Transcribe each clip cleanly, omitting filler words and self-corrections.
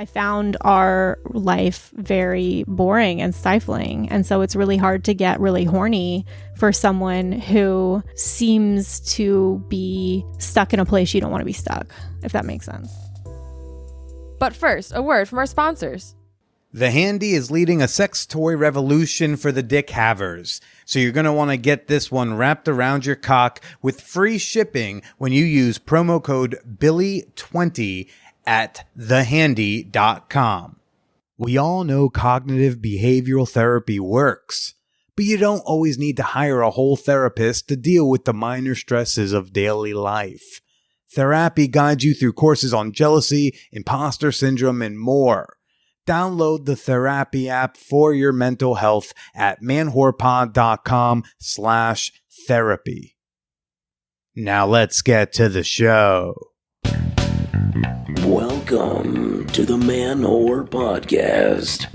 I found our life very boring and stifling. And so it's really hard to get really horny for someone who seems to be stuck in a place you don't want to be stuck, if that makes sense. But first, a word from our sponsors. The Handy is leading a sex toy revolution for the dick havers. So you're going to want to get this one wrapped around your cock with free shipping when you use promo code Billy20 at thehandy.com. We all know cognitive behavioral therapy works, but you don't always need to hire a whole therapist to deal with the minor stresses of daily life. Therapy guides you through courses on jealousy, imposter syndrome, and more. Download the Therapy app for your mental health at manwhorepod.com/therapy. Now let's get to the show. Welcome to the Man Whore Podcast.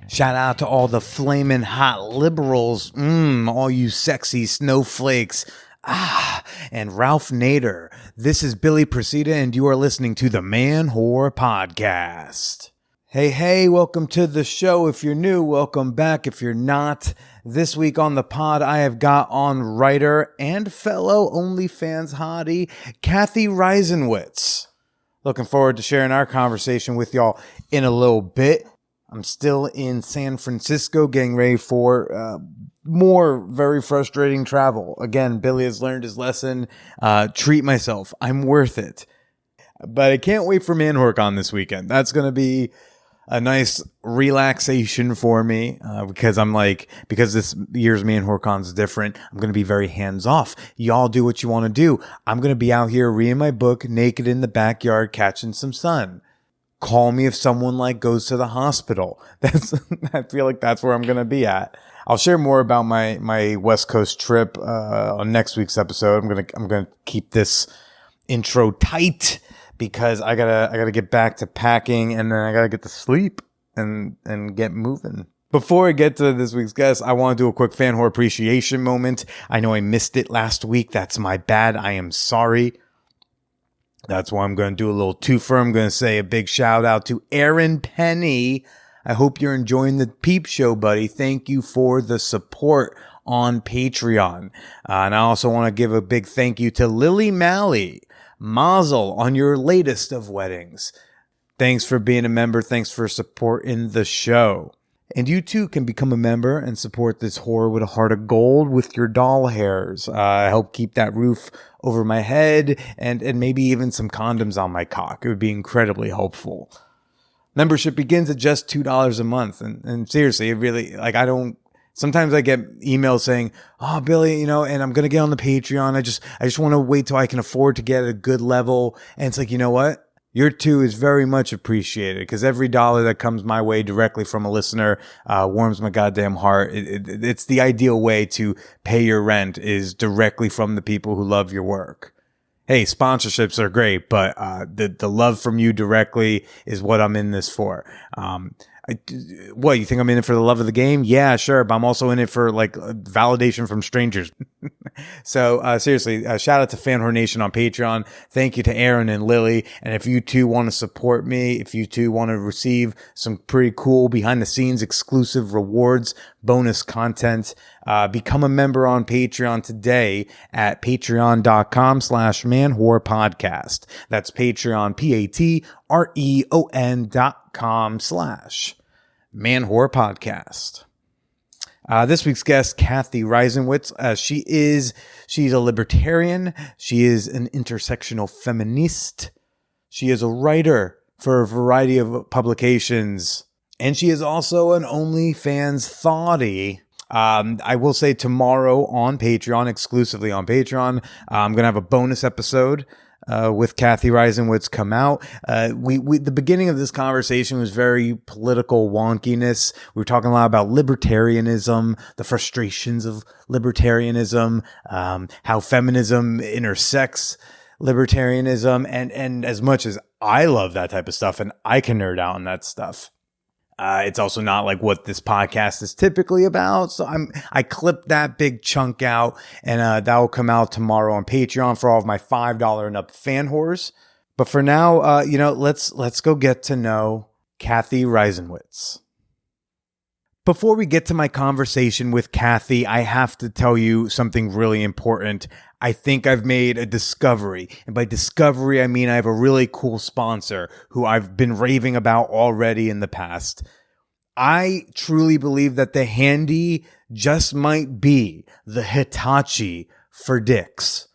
Shout out to all the flaming hot liberals, all you sexy snowflakes, and Ralph Nader. This is Billy Procida, and you are listening to the Man Whore Podcast. Hey, welcome to the show. If you're new, welcome back. If you're not, this week on the pod, I have got on writer and fellow OnlyFans hottie, Cathy Reisenwitz. Looking forward to sharing our conversation with y'all in a little bit. I'm still in San Francisco getting ready for more very frustrating travel. Again, Billy has learned his lesson. Treat myself. I'm worth it. But I can't wait for ManWhoreCon this weekend. That's going to be a nice relaxation for me because because this year's ManWhoreCon is different. I'm going to be very hands off. Y'all do what you want to do. I'm going to be out here reading my book, naked in the backyard, catching some sun. Call me if someone goes to the hospital. I feel like that's where I'm going to be at. I'll share more about my West Coast trip on next week's episode. I'm going to keep this intro tight because I gotta get back to packing, and then I gotta get to sleep and get moving. Before I get to this week's guest, I want to do a quick fan whore appreciation moment. I know I missed it last week. That's my bad. I am sorry. That's why I'm going to do a little twofer. I'm going to say a big shout out to Aaron Penny. I hope you're enjoying the Peep Show, buddy. Thank you for the support on Patreon. And I also want to give a big thank you to Lily Malley. Mazel on your latest of weddings. Thanks for being a member. Thanks for supporting the show. And you too can become a member and support this whore with a heart of gold with your doll hairs. Help keep that roof over my head and maybe even some condoms on my cock. It would be incredibly helpful. Membership begins at just $2 a month. And seriously, it really, sometimes I get emails saying, "Oh, Billy, and I'm going to get on the Patreon. I just want to wait till I can afford to get at a good level." And it's like, you know what? Your too is very much appreciated because every dollar that comes my way directly from a listener warms my goddamn heart. It's the ideal way to pay your rent is directly from the people who love your work. Hey, sponsorships are great, but the love from you directly is what I'm in this for. What, you think I'm in it for the love of the game? Yeah, sure. But I'm also in it for validation from strangers. So seriously, shout out to Fan Whore Nation on Patreon. Thank you to Aaron and Lily. And if you too want to support me, if you too want to receive some pretty cool behind the scenes exclusive rewards, bonus content, become a member on Patreon today at patreon.com/manwhorepodcast. That's Patreon, patreon.com/manwhorepodcast. This week's guest, Cathy Reisenwitz. She's a libertarian. She is an intersectional feminist. She is a writer for a variety of publications. And she is also an OnlyFans thotty. I will say tomorrow on Patreon, exclusively on Patreon, I'm going to have a bonus episode with Cathy Reisenwitz come out. The beginning of this conversation was very political wonkiness. We were talking a lot about libertarianism, the frustrations of libertarianism, how feminism intersects libertarianism. And as much as I love that type of stuff and I can nerd out on that stuff, It's also not like what this podcast is typically about. So I clipped that big chunk out, and that will come out tomorrow on Patreon for all of my $5 and up fan whores. But for now, let's go get to know Cathy Reisenwitz. Before we get to my conversation with Cathy, I have to tell you something really important. I think I've made a discovery. And by discovery, I mean I have a really cool sponsor who I've been raving about already in the past. I truly believe that the Handy just might be the Hitachi for dicks.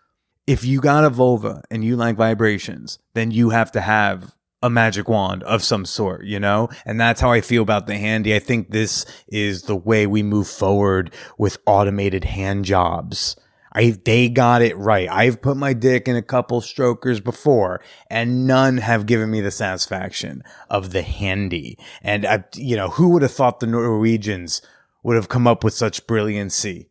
If you got a vulva and you like vibrations, then you have to have a magic wand of some sort, And that's how I feel about the Handy. I think this is the way we move forward with automated hand jobs. They got it right. I've put my dick in a couple strokers before, and none have given me the satisfaction of the Handy. And who would have thought the Norwegians would have come up with such brilliancy?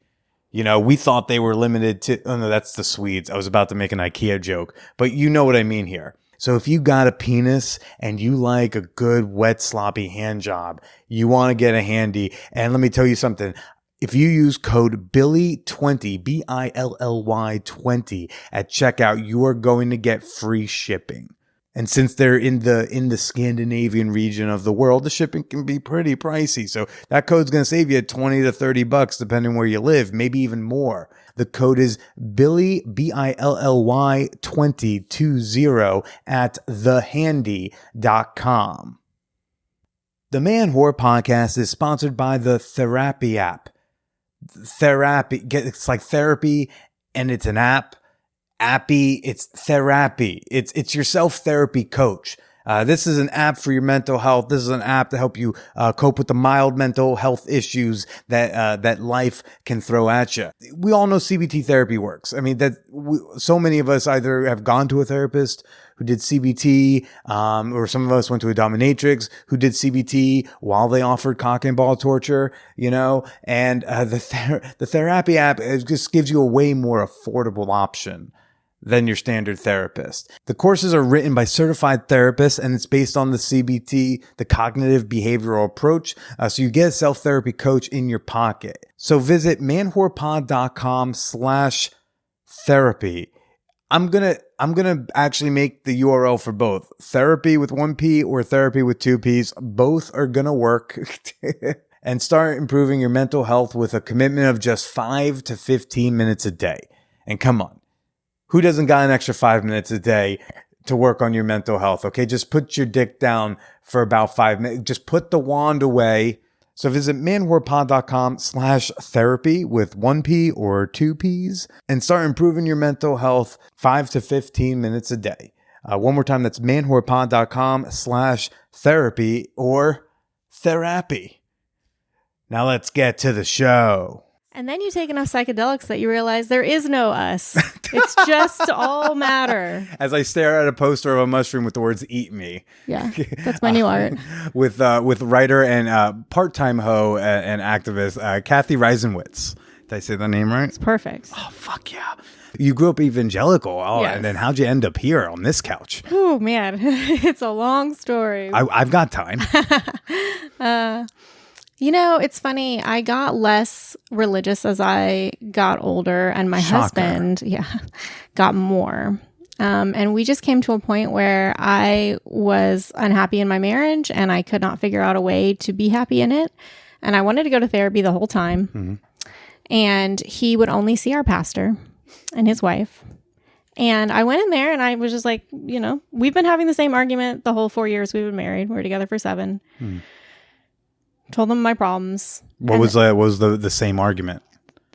We thought they were limited to, oh no, that's the Swedes. I was about to make an IKEA joke, but you know what I mean here. So if you got a penis and you like a good, wet, sloppy hand job, you want to get a Handy. And let me tell you something. If you use code BILLY20, BILLY 20 at checkout, you are going to get free shipping. And since they're in the Scandinavian region of the world, the shipping can be pretty pricey. So that code's going to save you $20 to $30 depending where you live, maybe even more. The code is Billy, BILLY 20 at thehandy.com. The Man Whore Podcast is sponsored by the Therapy app. It's like therapy, and it's an app. Appy, it's therapy. It's your self-therapy coach. This is an app for your mental health. This is an app to help you cope with the mild mental health issues that life can throw at you. We all know CBT therapy works. I mean, so many of us either have gone to a therapist who did CBT, or some of us went to a dominatrix who did CBT while they offered cock and ball torture, and the therapy app just gives you a way more affordable option than your standard therapist. The courses are written by certified therapists, and it's based on the CBT, the cognitive behavioral approach. So you get a self-therapy coach in your pocket. So visit manwhorepod.com/therapy. I'm gonna actually make the URL for both. Therapy with 1 P or therapy with 2 Ps. Both are gonna work. And start improving your mental health with a commitment of just 5 to 15 minutes a day. And come on. Who doesn't got an extra 5 minutes a day to work on your mental health? Okay, just put your dick down for about 5 minutes. Just put the wand away. So visit manwhorepod.com/therapy with 1 P or 2 Ps and start improving your mental health 5 to 15 minutes a day. One more time, that's manwhorepod.com/therapy or therapy. Now let's get to the show. And then you take enough psychedelics that you realize there is no us. It's just all matter. As I stare at a poster of a mushroom with the words "Eat me." Yeah, that's my new art. With writer and part-time hoe and activist Cathy Reisenwitz. Did I say the name right? It's perfect. Oh, fuck yeah. You grew up evangelical. Oh, yes. And then how'd you end up here on this couch? Oh, man. It's a long story. I've got time. It's funny. I got less religious as I got older, and my husband, got more. And we just came to a point where I was unhappy in my marriage, and I could not figure out a way to be happy in it. And I wanted to go to therapy the whole time. Mm-hmm. And he would only see our pastor and his wife. And I went in there, and I was just like, we've been having the same argument the whole 4 years we've been married. We were together for 7. Told them my problems. What was the same argument?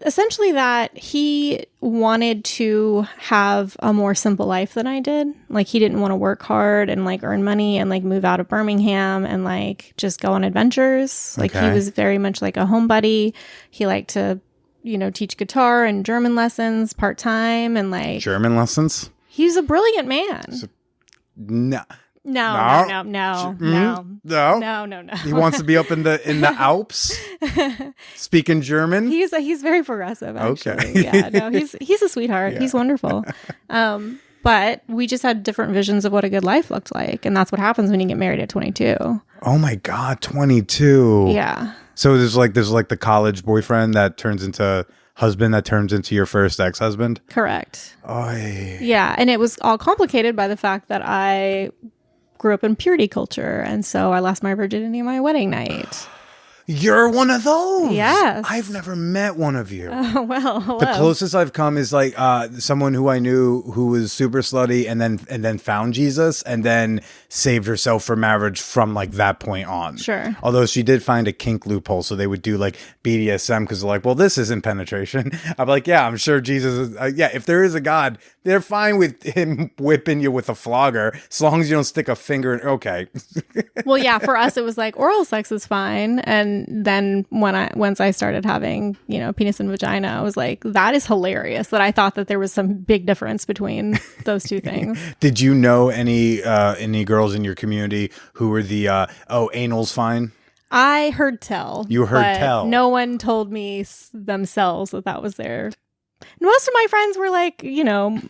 Essentially that he wanted to have a more simple life than I did. Like, he didn't want to work hard and earn money and move out of Birmingham and just go on adventures. He was very much like a homebody. He liked to, teach guitar and German lessons part-time and German lessons? He's a brilliant man. No. No. He wants to be up in the Alps, speaking German. He's very progressive. Actually. Okay. Yeah. No. He's a sweetheart. Yeah. He's wonderful. But we just had different visions of what a good life looked like. And that's what happens when you get married at 22. Oh my God, 22. Yeah. So there's like the college boyfriend that turns into husband that turns into your first ex-husband? Correct. Oy. Yeah. And it was all complicated by the fact that I grew up in purity culture. And so I lost my virginity on my wedding night. You're one of those. Yes. I've never met one of you. Well, hello. The closest I've come is like someone who I knew who was super slutty and then found Jesus and then saved herself for marriage from like that point on. Sure. Although she did find a kink loophole, so they would do like BDSM because they're like, well, this isn't penetration. I'm like, yeah, I'm sure Jesus is. Yeah, if there is a God, they're fine with him whipping you with a flogger as long as you don't stick a finger in. Okay. Well, yeah, for us, it was like oral sex is fine. And then once I started having, penis and vagina, I was like, that is hilarious that I thought that there was some big difference between those two things. Did you know any girls in your community who were the, anal's fine? I heard tell. You heard tell. No one told me themselves that was their. Most of my friends were like, I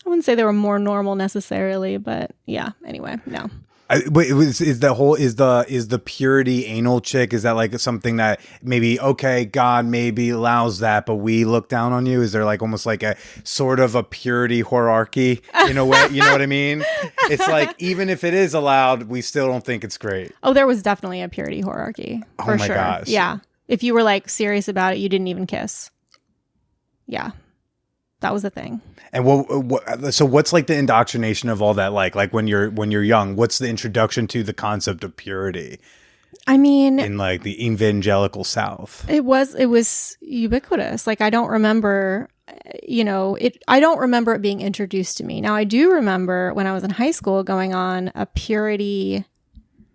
wouldn't say they were more normal necessarily, but yeah. Anyway, no. Wait, is the purity anal chick? Is that like something that maybe God maybe allows that, but we look down on you? Is there like almost like a sort of a purity hierarchy in a way? You know what I mean? It's like even if it is allowed, we still don't think it's great. Oh, there was definitely a purity hierarchy for oh my sure. Gosh. Yeah, if you were like serious about it, you didn't even kiss. Yeah, that was the thing. And so what's like the indoctrination of all that like when you're young? What's the introduction to the concept of purity? I mean, in like the evangelical South, it was ubiquitous. Like I don't remember, I don't remember it being introduced to me. Now I do remember when I was in high school going on an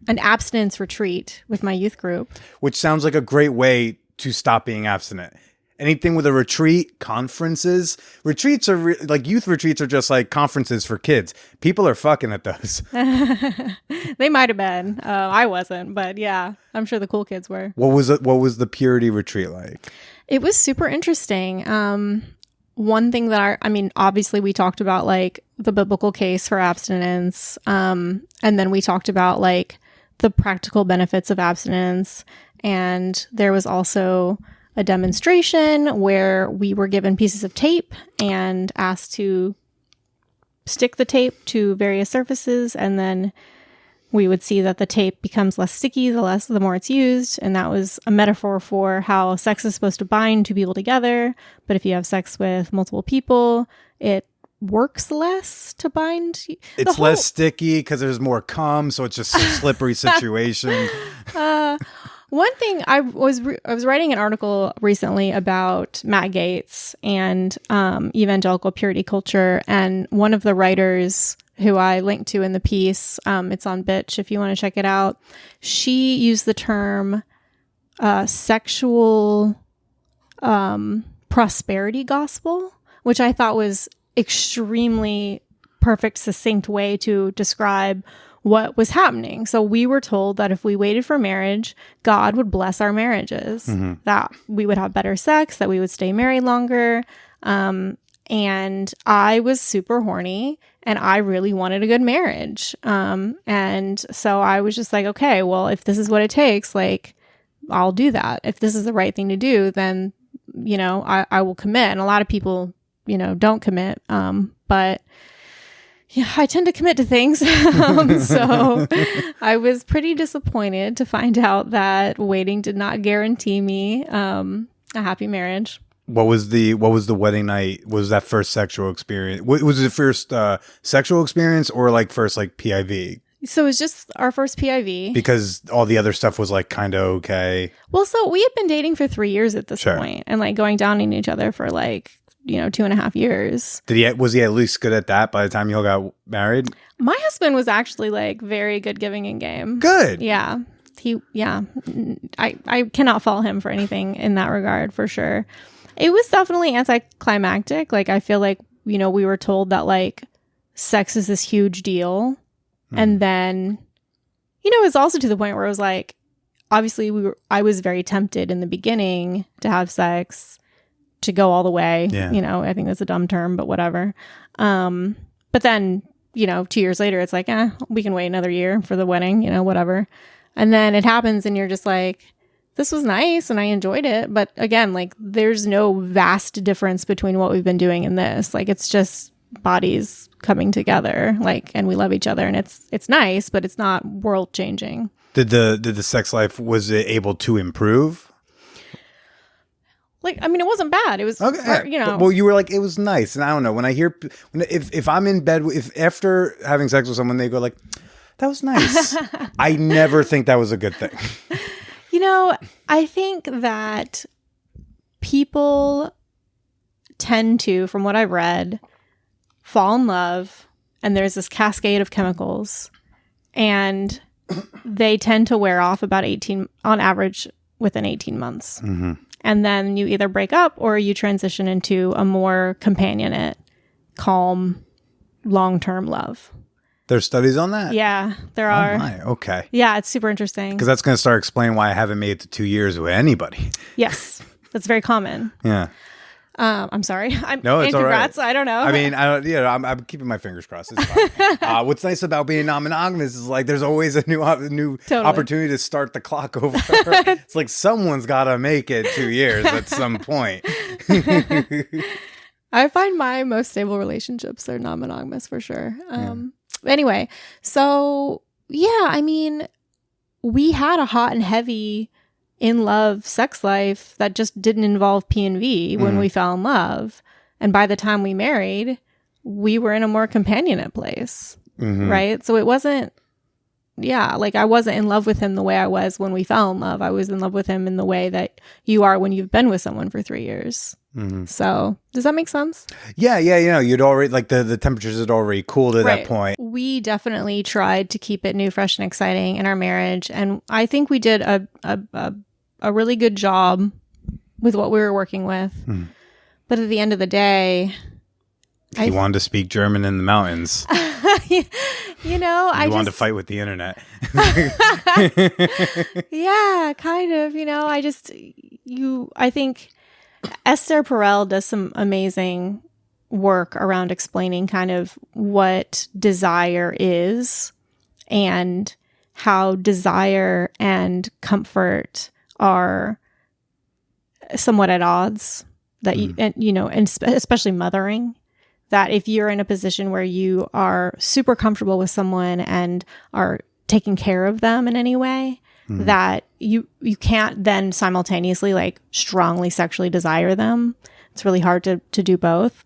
abstinence retreat with my youth group, which sounds like a great way to stop being abstinent. Anything with a retreat, conferences. Retreats are like youth retreats are just like conferences for kids. People are fucking at those. They might have been. I wasn't, but yeah, I'm sure the cool kids were. What was the purity retreat like? It was super interesting. One thing that obviously we talked about like the biblical case for abstinence. And then we talked about like the practical benefits of abstinence. And there was also a demonstration where we were given pieces of tape and asked to stick the tape to various surfaces, and then we would see that the tape becomes less sticky the more it's used. And that was a metaphor for how sex is supposed to bind two people together, but if you have sex with multiple people, it works less to bind. It's less sticky because there's more cum, so it's just a slippery situation. One thing, I was writing an article recently about Matt Gaetz and evangelical purity culture, and one of the writers who I linked to in the piece, it's on Bitch if you want to check it out, she used the term sexual prosperity gospel, which I thought was extremely perfect, succinct way to describe what was happening. So we were told that if we waited for marriage, God would bless our marriages, that we would have better sex, that we would stay married longer. And I was super horny and I really wanted a good marriage. And so I was just like, okay, well, if this is what it takes, like, I'll do that. If this is the right thing to do, then, I will commit. And a lot of people, don't commit. But yeah, I tend to commit to things. So I was pretty disappointed to find out that waiting did not guarantee me a happy marriage. What was the wedding night? Was that first sexual experience? Was it first sexual experience or like first like PIV? So it was just our first PIV. Because all the other stuff was like kind of okay. Well, so we had been dating for 3 years at this point and like going down on each other for like 2.5 years. Was he at least good at that by the time you all got married? My husband was actually like very good giving in game. Good. Yeah. I cannot fault him for anything in that regard for sure. It was definitely anticlimactic. Like I feel like, we were told that like sex is this huge deal. And then, it was also to the point where it was like, obviously I was very tempted in the beginning to have sex, to go all the way. Yeah. You know, I think that's a dumb term, but whatever. But then, you know, 2 years later, it's like, we can wait another year for the wedding, you know, whatever. And then it happens and you're just like, this was nice and I enjoyed it. But again, like there's no vast difference between what we've been doing and this. Like it's just bodies coming together, like, and we love each other and it's nice, but it's not world changing. Did the sex life, was it able to improve? Like, I mean, it wasn't bad. It was, Okay. you know. Well, you were like, it was nice. And I don't know, when I hear, if I'm in bed, if after having sex with someone, they go like, that was nice. I never think that was a good thing. You know, I think that people tend to, from what I've read, fall in love and there's this cascade of chemicals and they tend to wear off about 18, on average, within 18 months. Mm-hmm. And then you either break up or you transition into a more companionate, calm, long-term love. There's studies on that? Yeah, there are. Oh my, okay. Yeah, it's super interesting. Because that's going to start explaining why I haven't made it to 2 years with anybody. Yes, that's very common. Yeah. I'm sorry. No, it's all right. Congrats. I don't know. I mean, I'm keeping my fingers crossed. It's fine. What's nice about being non-monogamous is like there's always a new Totally. opportunity to start the clock over. It's like someone's got to make it 2 years at some point. I find my most stable relationships are non-monogamous for sure. Anyway, so yeah, I mean, we had a hot and heavy in love sex life that just didn't involve P&V when we fell in love. And by the time we married, we were in a more companionate place, right? So it wasn't, like I wasn't in love with him the way I was when we fell in love. I was in love with him in the way that you are when you've been with someone for 3 years. So does that make sense? Yeah. You know, you'd already, like the temperatures had already cooled at that point. We definitely tried to keep it new, fresh, and exciting in our marriage. And I think we did a really good job with what we were working with. But at the end of the day, He wanted to speak German in the mountains. You know, I wanted to fight with the internet. Yeah, kind of. You know, I think Esther Perel does some amazing work around explaining kind of what desire is and how desire and comfort are somewhat at odds. That and especially mothering. That if you're in a position where you are super comfortable with someone and are taking care of them in any way, that you can't then simultaneously like strongly sexually desire them. It's really hard to do both.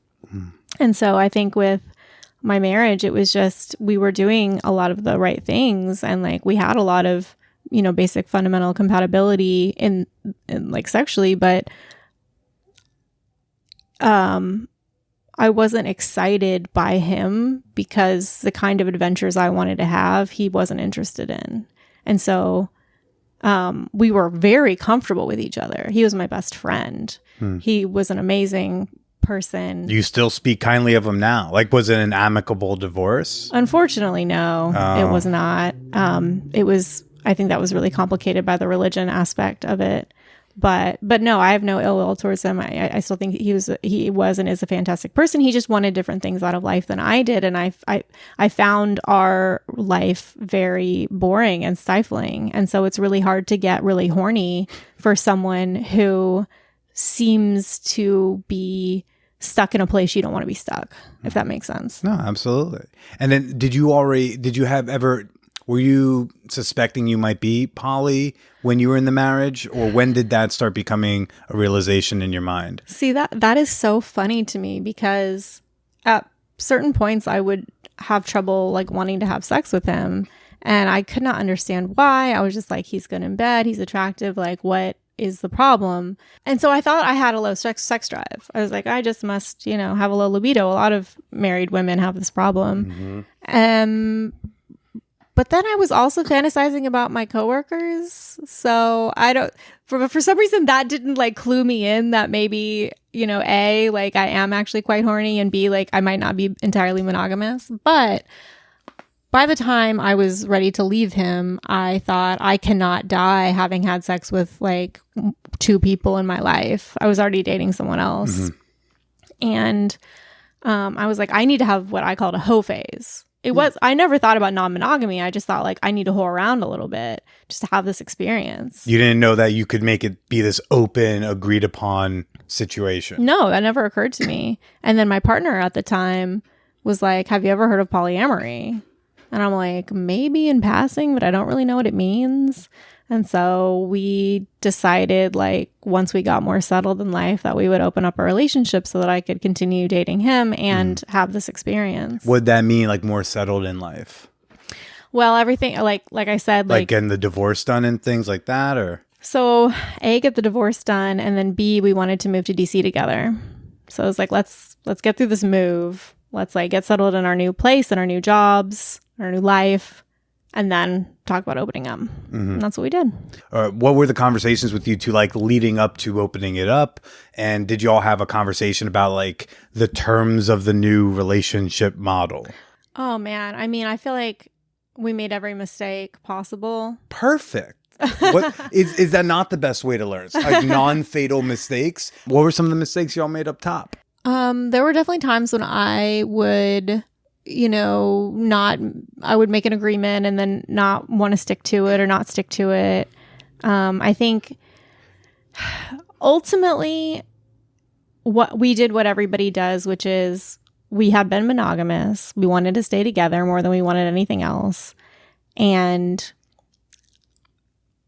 And so I think with my marriage, it was just, we were doing a lot of the right things and like we had a lot of, you know, basic fundamental compatibility in like sexually, but I wasn't excited by him because the kind of adventures I wanted to have, he wasn't interested in. And so we were very comfortable with each other. He was my best friend. He was an amazing person. You still speak kindly of him now? Like, was it an amicable divorce? Unfortunately, no, it was not. I think that was really complicated by the religion aspect of it. But no, I have no ill will towards him. I still think he was and is a fantastic person. He just wanted different things out of life than I did, and I found our life very boring and stifling. And so it's really hard to get really horny for someone who seems to be stuck in a place you don't want to be stuck. If that makes sense. No, absolutely. And then were you suspecting you might be poly when you were in the marriage, or when did that start becoming a realization in your mind? See, that is so funny to me because at certain points I would have trouble like wanting to have sex with him, and I could not understand why. I was just like, he's good in bed, he's attractive, like what is the problem? And so I thought I had a low sex drive. I was like, I just must, have a low libido. A lot of married women have this problem. But then I was also fantasizing about my coworkers. So for some reason that didn't like clue me in that maybe, A, like I am actually quite horny, and B, like I might not be entirely monogamous. But by the time I was ready to leave him, I thought I cannot die having had sex with like 2 people in my life. I was already dating someone else. And I was like, I need to have what I called a hoe phase. I never thought about non-monogamy. I just thought like, I need to hoe around a little bit just to have this experience. You didn't know that you could make it be this open, agreed upon situation. No, that never occurred to me. And then my partner at the time was like, have you ever heard of polyamory? And I'm like, maybe in passing, but I don't really know what it means. And so we decided, like, once we got more settled in life, that we would open up a relationship so that I could continue dating him and have this experience. What'd that mean, like, more settled in life? Well, everything, like I said, like getting the divorce done and things like that, or? So A, get the divorce done, and then B, we wanted to move to DC together. So I was like, let's get through this move. Let's like get settled in our new place and our new jobs, our new life, and then talk about opening up. And that's what we did. What were the conversations with you two like leading up to opening it up? And did you all have a conversation about like the terms of the new relationship model? Oh man, I mean, I feel like we made every mistake possible. Perfect. What is that not the best way to learn? It's like non-fatal mistakes. What were some of the mistakes y'all made up top? There were definitely times when I would, I would make an agreement and then not want to stick to it or not stick to it. I think ultimately what everybody does, which is we had been monogamous. We wanted to stay together more than we wanted anything else. And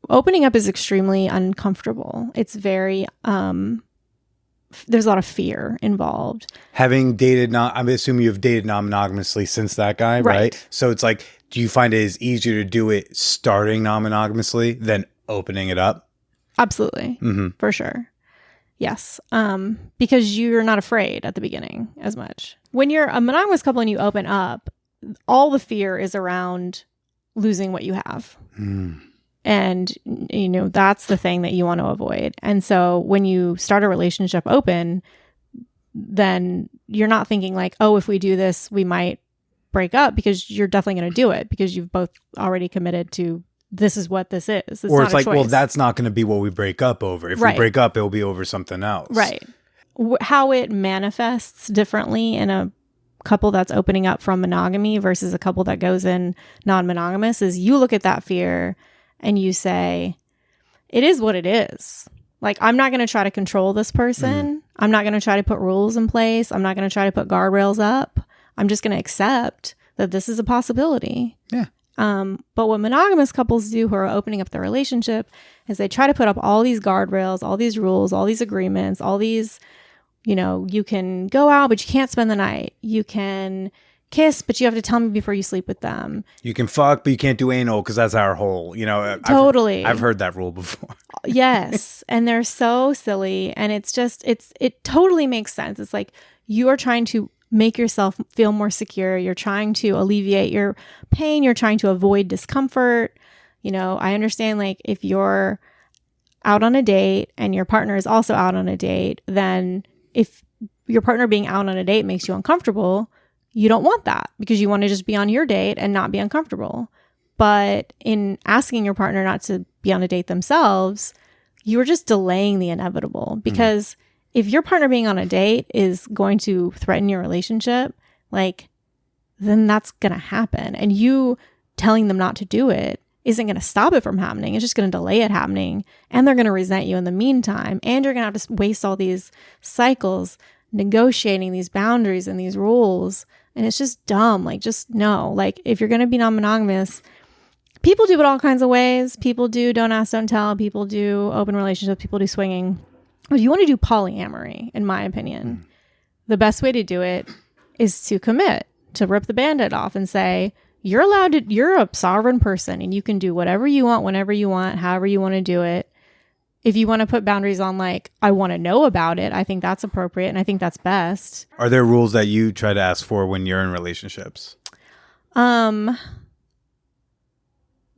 opening up is extremely uncomfortable. It's very, there's a lot of fear involved. Having dated, I'm assuming you've dated non-monogamously since that guy, right? So it's like, do you find it is easier to do it starting non-monogamously than opening it up? Absolutely. For sure. Yes. Because you're not afraid at the beginning as much. When you're a monogamous couple and you open up, all the fear is around losing what you have. And, that's the thing that you want to avoid. And so when you start a relationship open, then you're not thinking like, oh, if we do this, we might break up, because you're definitely going to do it because you've both already committed to this is what this is. Or it's like, well, that's not going to be what we break up over. If we break up, it will be over something else. Right. How it manifests differently in a couple that's opening up from monogamy versus a couple that goes in non-monogamous is you look at that fear and you say, it is what it is. Like, I'm not going to try to control this person. I'm not going to try to put rules in place. I'm not going to try to put guardrails up. I'm just going to accept that this is a possibility. Yeah. But what monogamous couples do who are opening up their relationship is they try to put up all these guardrails, all these rules, all these agreements, all these, you can go out, but you can't spend the night. You can kiss, but you have to tell me before you sleep with them. You can fuck, but you can't do anal because that's our whole, Totally. I've heard that rule before. Yes. And they're so silly. And it's just, it totally makes sense. It's like you are trying to make yourself feel more secure. You're trying to alleviate your pain. You're trying to avoid discomfort. I understand like if you're out on a date and your partner is also out on a date, then if your partner being out on a date makes you uncomfortable, you don't want that because you want to just be on your date and not be uncomfortable. But in asking your partner not to be on a date themselves, you are just delaying the inevitable. Because if your partner being on a date is going to threaten your relationship, then that's going to happen. And you telling them not to do it isn't going to stop it from happening. It's just going to delay it happening. And they're going to resent you in the meantime. And you're going to have to waste all these cycles negotiating these boundaries and these rules. And it's just dumb. Just no. If you're going to be non-monogamous, people do it all kinds of ways. People do don't ask, don't tell. People do open relationships. People do swinging. But you want to do polyamory, in my opinion, the best way to do it is to commit, to rip the Band-Aid off and say, you're a sovereign person and you can do whatever you want, whenever you want, however you want to do it. If you want to put boundaries on I want to know about it, I think that's appropriate and I think that's best. Are there rules that you try to ask for when you're in relationships? Don't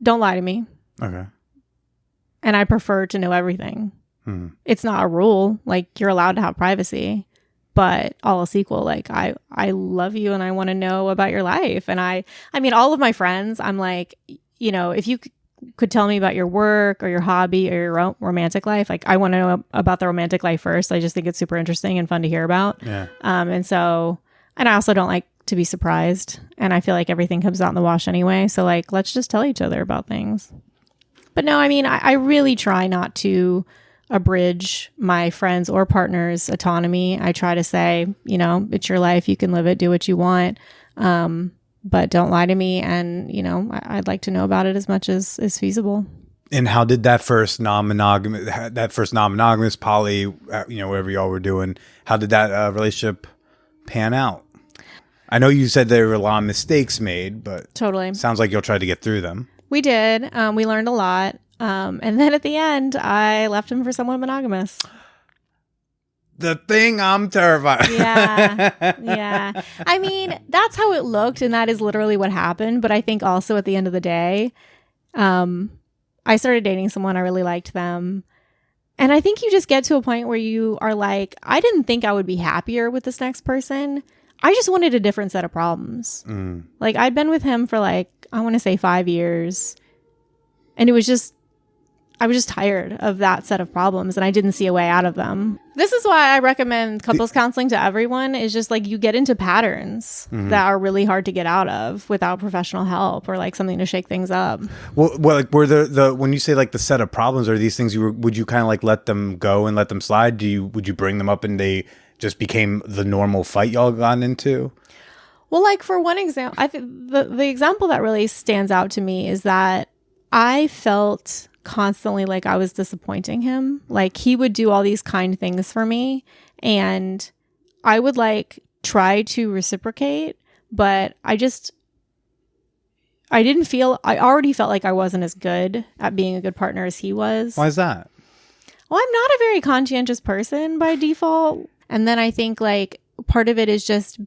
lie to me. Okay. And I prefer to know everything. It's not a rule. You're allowed to have privacy, but all else equal, like I love you and I want to know about your life. And I mean, all of my friends, I'm like, if you could tell me about your work or your hobby or your romantic life, like I want to know about the romantic life first. I just think it's super interesting and fun to hear about. Yeah. And I also don't like to be surprised. And I feel like everything comes out in the wash anyway. So like, let's just tell each other about things. But no, I mean, I really try not to abridge my friends or partners' autonomy. I try to say, it's your life. You can live it, do what you want. But don't lie to me. And, I'd like to know about it as much as is feasible. And how did that first non-monogamous poly, whatever y'all were doing, how did that relationship pan out? I know you said there were a lot of mistakes made, but totally sounds like you'll try to get through them. We did. We learned a lot. And then at the end, I left him for someone monogamous. The thing I'm terrified. Yeah. I mean, that's how it looked. And that is literally what happened. But I think also at the end of the day, I started dating someone. I really liked them. And I think you just get to a point where you are like, I didn't think I would be happier with this next person. I just wanted a different set of problems. Like I'd been with him for I want to say 5 years. And I was just tired of that set of problems and I didn't see a way out of them. This is why I recommend couples counseling to everyone, is just like you get into patterns that are really hard to get out of without professional help or like something to shake things up. Well, like were the when you say like the set of problems, are these things would you kind of like let them go and let them slide? Would you bring them up and they just became the normal fight y'all got into? Well, like for one example, I think the example that really stands out to me is that I felt constantly like I was disappointing him. Like he would do all these kind things for me and I would like try to reciprocate, but I already felt like I wasn't as good at being a good partner as he was. Why is that? Well, I'm not a very conscientious person by default. And then I think like part of it is just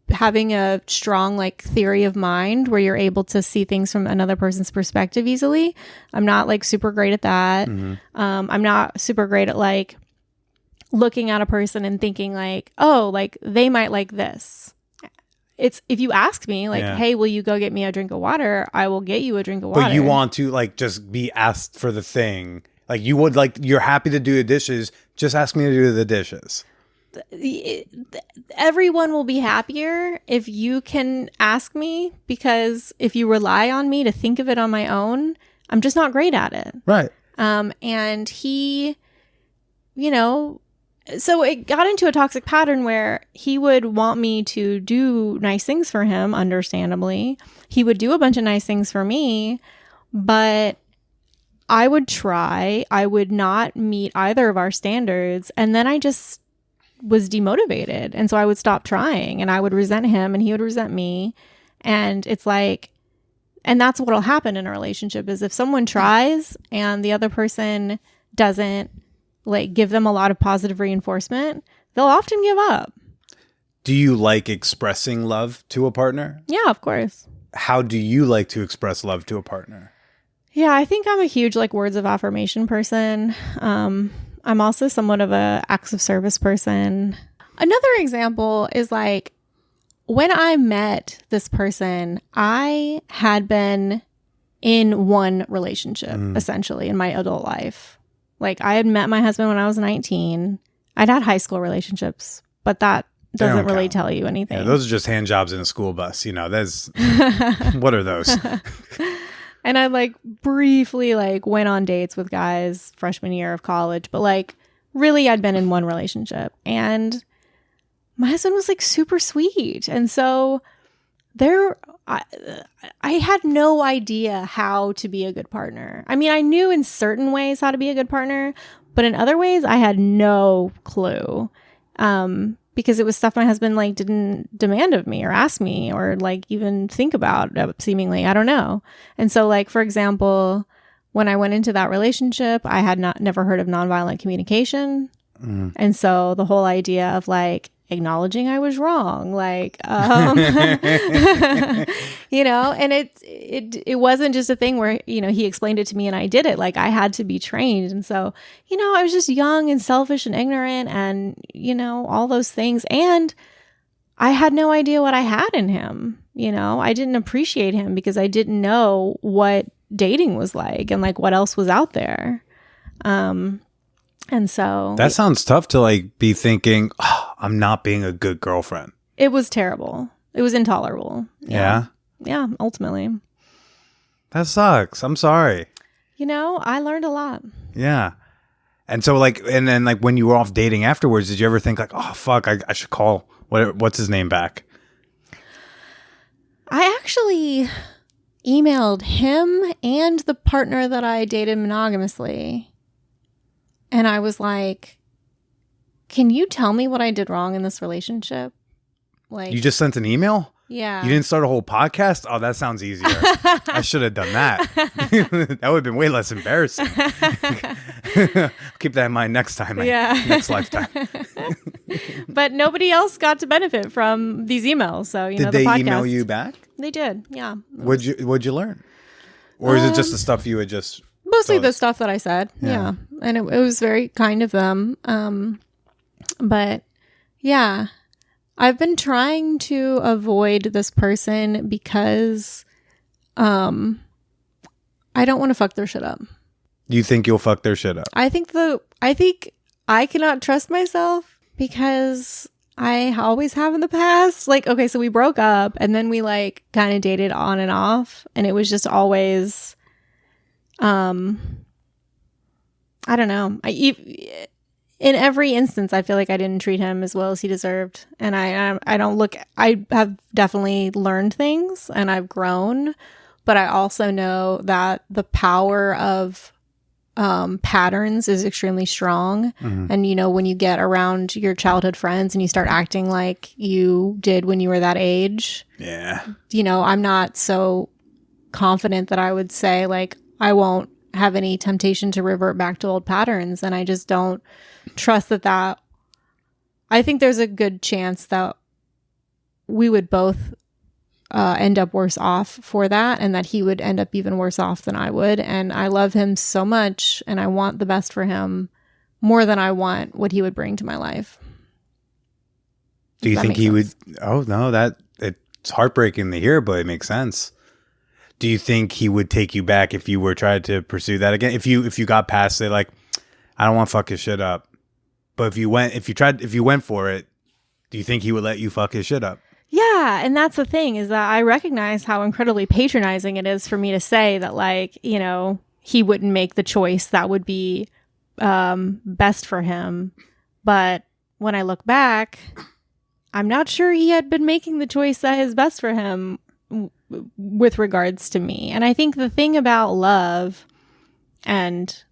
having a strong like theory of mind where you're able to see things from another person's perspective easily. I'm not like super great at that. I'm not super great at like looking at a person and thinking like, oh, like they might like this. It's if you ask me like, hey, will you go get me a drink of water? I will get you a drink of water. But you want to like just be asked for the thing. Like you would like, you're happy to do the dishes. Just ask me to do the dishes. Everyone will be happier if you can ask me, because if you rely on me to think of it on my own, I'm just not great at it. Right. And he, so it got into a toxic pattern where he would want me to do nice things for him, understandably. He would do a bunch of nice things for me, but I would not meet either of our standards. And then I just was demotivated. And so I would stop trying and I would resent him and he would resent me. And it's like, and that's what'll happen in a relationship is if someone tries and the other person doesn't like give them a lot of positive reinforcement, they'll often give up. Do you like expressing love to a partner? Yeah, of course. How do you like to express love to a partner? Yeah, I think I'm a huge like words of affirmation person. I'm also somewhat of a acts of service person. Another example is like when I met this person, I had been in one relationship essentially in my adult life. Like I had met my husband when I was 19. I'd had high school relationships, but that doesn't really tell you anything. Yeah, those are just hand jobs in a school bus. There's what are those? And I like briefly like went on dates with guys freshman year of college, but like really I'd been in one relationship and my husband was like super sweet. And so I had no idea how to be a good partner. I mean, I knew in certain ways how to be a good partner, but in other ways I had no clue. Because it was stuff my husband like didn't demand of me or ask me or like even think about seemingly. I don't know. And so like, for example, when I went into that relationship, I had never heard of nonviolent communication. And so the whole idea of like acknowledging I was wrong, like, you know, and it wasn't just a thing where, you know, he explained it to me and I did it. Like, I had to be trained. And so, you know, I was just young and selfish and ignorant and, you know, all those things. And I had no idea what I had in him. You know, I didn't appreciate him because I didn't know what dating was like and like what else was out there. And so that sounds tough to like be thinking, oh, I'm not being a good girlfriend. it was terrible. It was intolerable. Yeah. Yeah, ultimately. That sucks. I'm sorry. You know, I learned a lot. Yeah. And so like, and then like when you were off dating afterwards, did you ever think like, oh, fuck, I should call what's his name back? I actually emailed him and the partner that I dated monogamously. And I was like, can you tell me what I did wrong in this relationship? Like, You just sent an email? yeah. You didn't start a whole podcast? Oh, that sounds easier. I should have done that. That would have been way less embarrassing. Keep that in mind next time. Yeah. Next lifetime. But nobody else got to benefit from these emails. So, you know, Did the they podcast, email you back? They did. Yeah. What'd you learn? Or is it just the stuff you had just Mostly the post? stuff that I said. Yeah. Yeah. And it was very kind of them. But yeah, I've been trying to avoid this person because I don't want to fuck their shit up. You think you'll fuck their shit up? I think I cannot trust myself because I always have in the past. Like, okay, so we broke up and then we like kind of dated on and off, and it was just always I don't know. In every instance, I feel like I didn't treat him as well as he deserved. And I have definitely learned things and I've grown, but I also know that the power of patterns is extremely strong. Mm-hmm. And, you know, when you get around your childhood friends and you start acting like you did when you were that age, Yeah. you know, I'm not so confident that I would say like, I won't have any temptation to revert back to old patterns. And I just don't trust that I think there's a good chance that we would both end up worse off for that, and that he would end up even worse off than I would. And I love him so much and I want the best for him more than I want what he would bring to my life. Do you That think makes he sense. would? Oh no, it's heartbreaking to hear, but it makes sense. Do you think he would take you back if you were trying to pursue that again? If you got past it, like, I don't want to fuck his shit up, but if you went for it, do you think he would let you fuck his shit up? Yeah, and that's the thing, is that I recognize how incredibly patronizing it is for me to say that, like, you know, he wouldn't make the choice that would be best for him. But when I look back, I'm not sure he had been making the choice that is best for him with regards to me. And I think the thing about love, and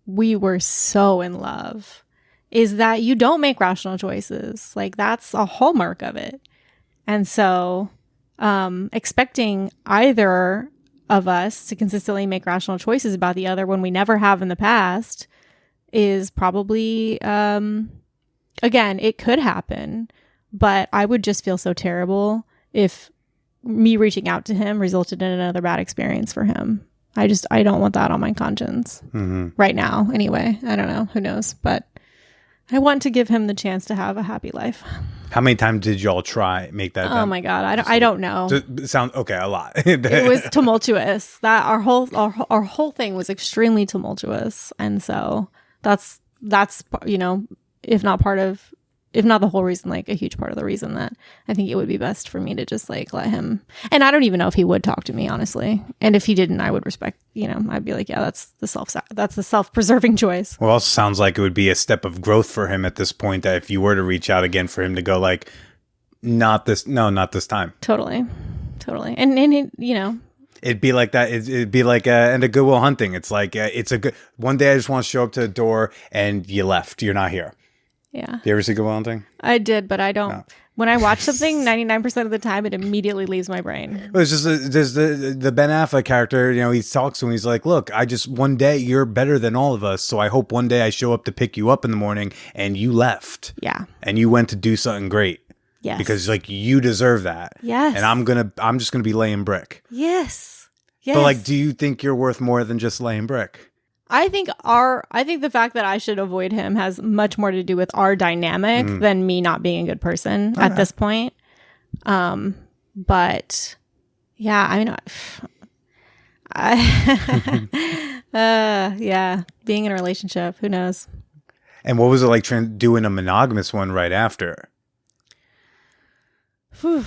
we were so in love, is that you don't make rational choices. Like, that's a hallmark of it. And so expecting either of us to consistently make rational choices about the other when we never have in the past is probably, again, it could happen, but I would just feel so terrible if me reaching out to him resulted in another bad experience for him. I don't want that on my conscience right now. Anyway, I don't know. Who knows? But I want to give him the chance to have a happy life. How many times did y'all make that? Oh my God. I don't know. Sound okay. A lot. It was tumultuous. That our whole thing was extremely tumultuous. And so that's, you know, if not the whole reason, like a huge part of the reason that I think it would be best for me to just like let him. And I don't even know if he would talk to me, honestly. And if he didn't, I would respect, you know, I'd be like, yeah, that's the self-preserving choice. Well, it also sounds like it would be a step of growth for him at this point, that if you were to reach out again, for him to go like, not this time. Totally. And it, you know, It'd be like that. It'd be like and a Goodwill Hunting. It's like it's a good one day. I just want to show up to the door, and you left. You're not here. Yeah. Do you ever see Good Will Hunting? I did, but I don't. No. When I watch something, 99% of the time, it immediately leaves my brain. Well, it's just there's the Ben Affleck character. You know, he talks to him. He's like, "Look, one day you're better than all of us. So I hope one day I show up to pick you up in the morning, and you left. Yeah. And you went to do something great. Yes. Because like you deserve that. Yes. And I'm just gonna be laying brick. Yes. Yes. But like, do you think you're worth more than just laying brick? I think the fact that I should avoid him has much more to do with our dynamic than me not being a good person at this point. But yeah, I mean, yeah, being in a relationship, who knows? And what was it like doing a monogamous one right after? Whew.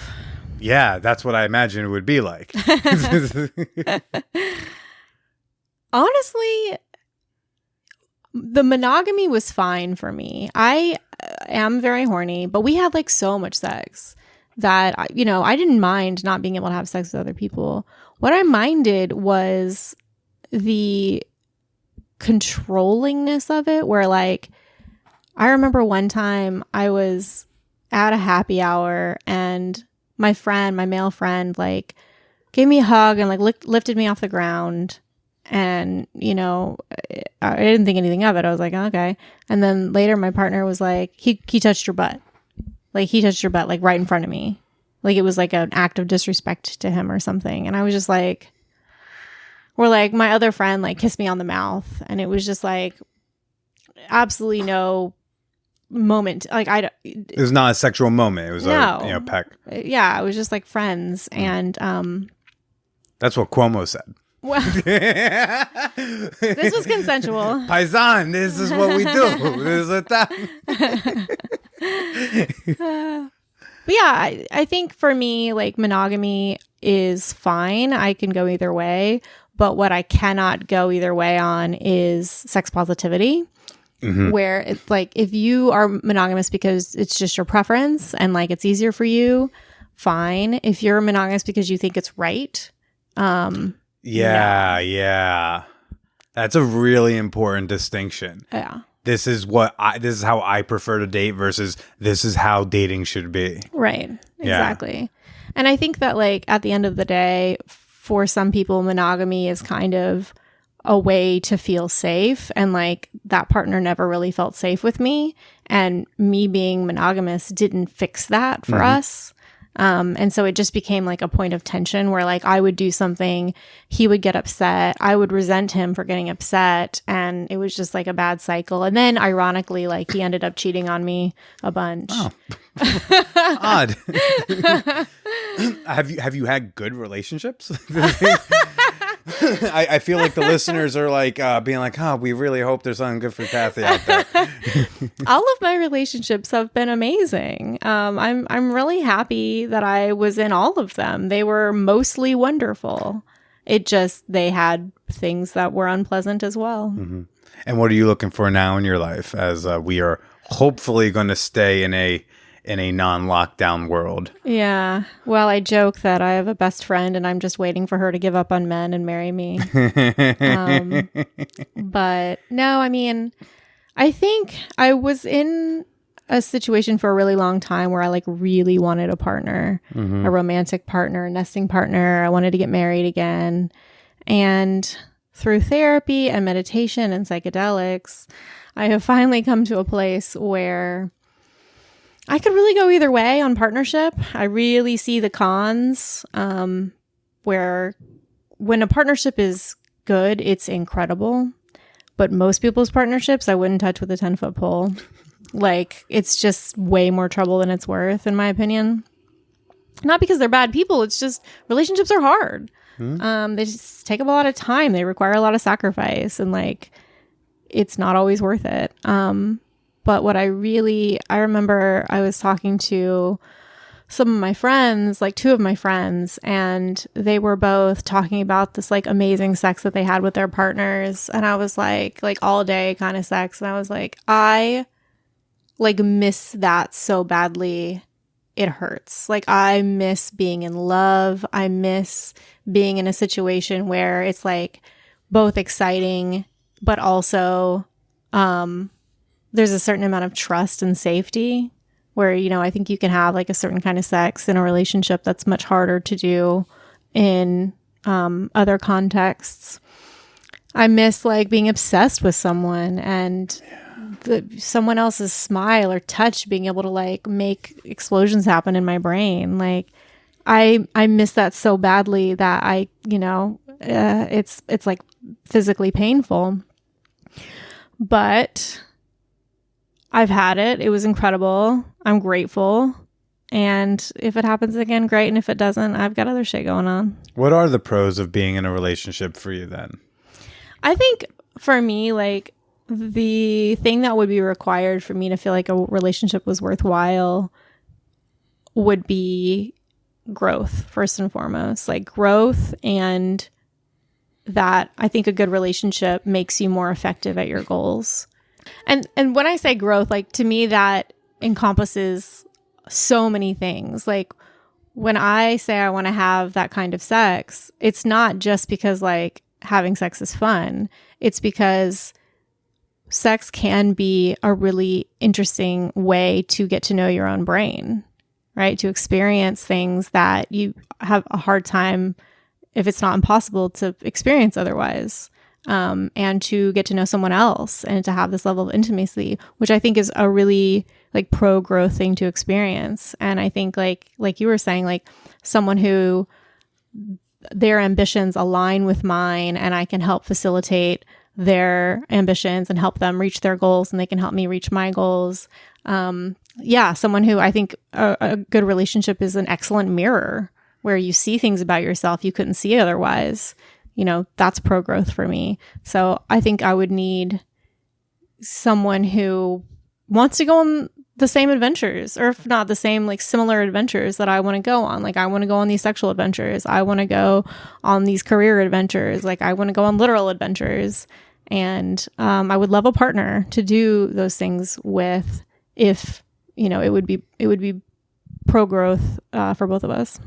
Yeah, that's what I imagine it would be like. Honestly, the monogamy was fine for me. I am very horny, but we had like so much sex that, I didn't mind not being able to have sex with other people. What I minded was the controllingness of it, where like, I remember one time I was at a happy hour and my male friend, like gave me a hug and like lifted me off the ground. And, I didn't think anything of it. I was like, okay. And then later my partner was like, he touched your butt. Like he touched your butt, like right in front of me. Like it was like an act of disrespect to him or something. And I was just like, or like my other friend like kissed me on the mouth. And it was just like absolutely no moment. Like it was not a sexual moment. It was a peck. Yeah. It was just like friends. And, that's what Cuomo said. Well, this was consensual. Paisan, this is what we do. This is a But yeah, I think for me, like monogamy is fine. I can go either way. But what I cannot go either way on is sex positivity. Where it's like, if you are monogamous because it's just your preference and like it's easier for you, fine. If you're monogamous because you think it's right, yeah. That's a really important distinction. Yeah. This is how I prefer to date versus this is how dating should be. Right. Exactly. And I think that like at the end of the day, for some people, monogamy is kind of a way to feel safe. And like that partner never really felt safe with me. And me being monogamous didn't fix that for us. And so it just became like a point of tension where like I would do something, he would get upset, I would resent him for getting upset, and it was just like a bad cycle. And then ironically, like he ended up cheating on me a bunch. Oh. Odd. Have you had good relationships? I feel like the listeners are like being like, we really hope there's something good for Cathy out there. All of my relationships have been amazing. I'm really happy that I was in all of them. They were mostly wonderful. They had things that were unpleasant as well. Mm-hmm. And what are you looking for now in your life as we are hopefully going to stay in a non-lockdown world? Yeah. Well, I joke that I have a best friend and I'm just waiting for her to give up on men and marry me. But no, I mean, I think I was in a situation for a really long time where I like really wanted a partner, a romantic partner, a nesting partner. I wanted to get married again. And through therapy and meditation and psychedelics, I have finally come to a place where I could really go either way on partnership. I really see the cons, where when a partnership is good, it's incredible. But most people's partnerships, I wouldn't touch with a 10-foot pole. Like, it's just way more trouble than it's worth, in my opinion. Not because they're bad people. It's just relationships are hard. They just take up a lot of time. They require a lot of sacrifice. And, like, it's not always worth it. But what I remember I was talking to some of my friends, like two of my friends, and they were both talking about this like amazing sex that they had with their partners. And I was like all day kind of sex. And I was like, I like miss that so badly. It hurts. Like I miss being in love. I miss being in a situation where it's like both exciting, but also, there's a certain amount of trust and safety where, you know, I think you can have like a certain kind of sex in a relationship that's much harder to do in other contexts. I miss like being obsessed with someone and someone else's smile or touch being able to like make explosions happen in my brain. Like I miss that so badly that I, you know, it's like physically painful. But I've had it. It was incredible. I'm grateful. And if it happens again, great. And if it doesn't, I've got other shit going on. What are the pros of being in a relationship for you then? I think for me, like the thing that would be required for me to feel like a relationship was worthwhile would be growth, first and foremost. Like growth, and that I think a good relationship makes you more effective at your goals. And when I say growth, like to me that encompasses so many things. Like when I say I want to have that kind of sex, it's not just because like having sex is fun. It's because sex can be a really interesting way to get to know your own brain, right? To experience things that you have a hard time, if it's not impossible, to experience otherwise. And to get to know someone else and to have this level of intimacy, which I think is a really like pro-growth thing to experience. And I think like you were saying, like someone who their ambitions align with mine and I can help facilitate their ambitions and help them reach their goals and they can help me reach my goals. Someone who I think a good relationship is an excellent mirror where you see things about yourself you couldn't see otherwise. You know, that's pro-growth for me. So I think I would need someone who wants to go on the same adventures, or if not the same, like similar adventures that I want to go on. Like I want to go on these sexual adventures. I want to go on these career adventures. Like I want to go on literal adventures. And I would love a partner to do those things with, if, you know, it would be pro-growth for both of us.